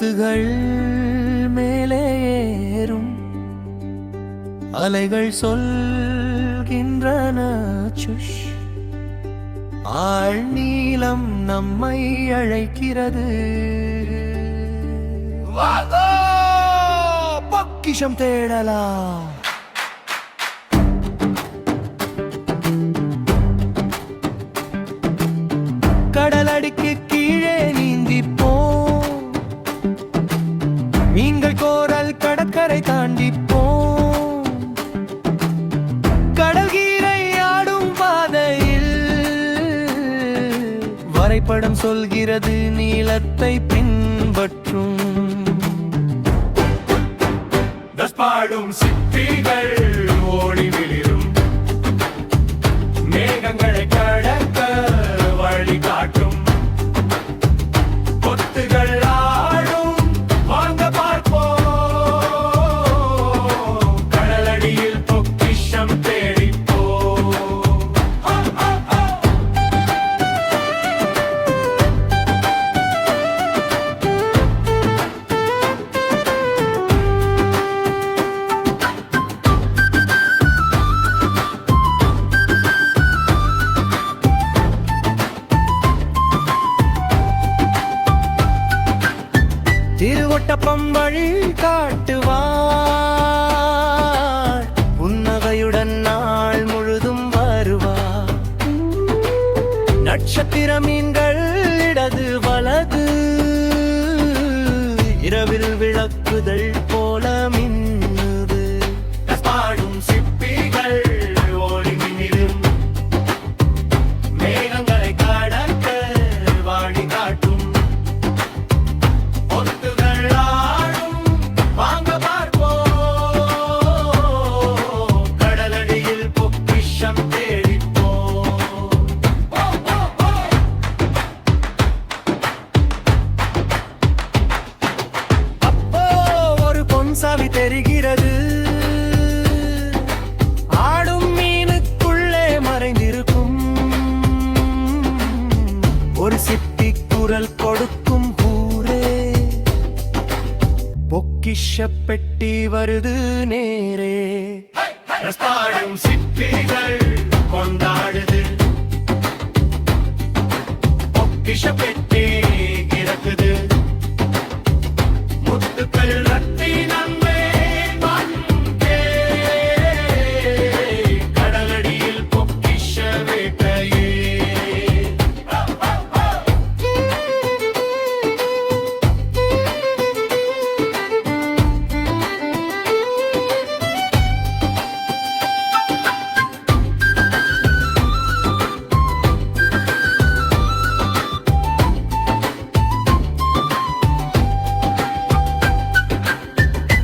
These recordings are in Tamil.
முத்துகள் மேலே ஏறும் அலைகள் சொல்கின்றன சுஷ். ஆழ் நீளம் நம்மை அழைக்கிறது. பொக்கிஷம் தேடலாம். கடலடிக்கு கீழே நீந்திப்போம். மீன்கள் கோரல் கடற்கரை தாண்டிப்போம். கடல்கீரை ஆடும் பாதையில் வரைபடம் சொல்கிறது நீளத்தை பின்பற்றும். பாடும் சிப்பிகள் ஓடி விளிரும். மேகங்களை கடக்க வழி காட்டும். கொத்துகள் ஆடும் வாங்க பார்ப்போம். கடலடியில் பொக்கிஷம் தேடிப்போம். திருவொட்டப்பம் வழி காட்டுவார். புன்னகையுடன் நாள் முழுதும் வருவார். நட்சத்திர மீன்கள் இடது வலது இரவில் விளக்குதல் போல மின்னுது. பாடும் சிப்பிகள் ஓடி மின்னிடும். மேகங்களை கடக்க வழி காட்டும். சாவி தெரிகிறது. ஆடும் மீனுக்குள்ளே மறைந்திருக்கும். ஒரு சிப்பி குரல் கொடுக்கும் ஊரே. பொக்கிஷ பெட்டி வருது நேரே. பாடும் சிப்பிகள் கொண்டாடுது. பொக்கிஷ பெட்டி கிடக்குது. முத்துக்கள் கடலடியில் பொக்கிஷ வேட்டையே.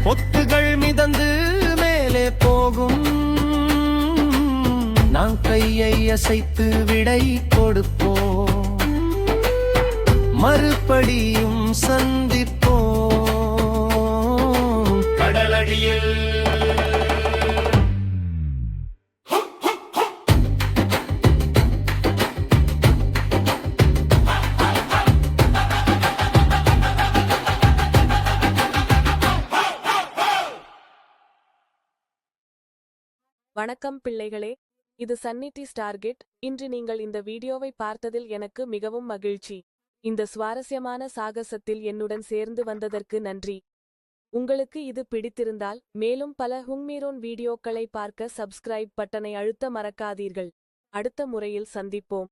பொத்துகள் மிதந்து மேலே போகும். நாம் கையை அசைத்து விடை கொடுப்போம். மறுபடியும் சந்திப்போம். கடலடியில் வணக்கம் பிள்ளைகளே, இது சன்னிட்டி டார்கெட். இன்று நீங்கள் இந்த வீடியோவை பார்த்ததில் எனக்கு மிகவும் மகிழ்ச்சி. இந்த சுவாரஸ்யமான சாகசத்தில் என்னுடன் சேர்ந்து வந்ததற்கு நன்றி. உங்களுக்கு இது பிடித்திருந்தால் மேலும் பல ஹுங்மீரோன் வீடியோக்களை பார்க்க சப்ஸ்கிரைப் பட்டனை அழுத்த மறக்காதீர்கள். அடுத்த முறையில் சந்திப்போம்.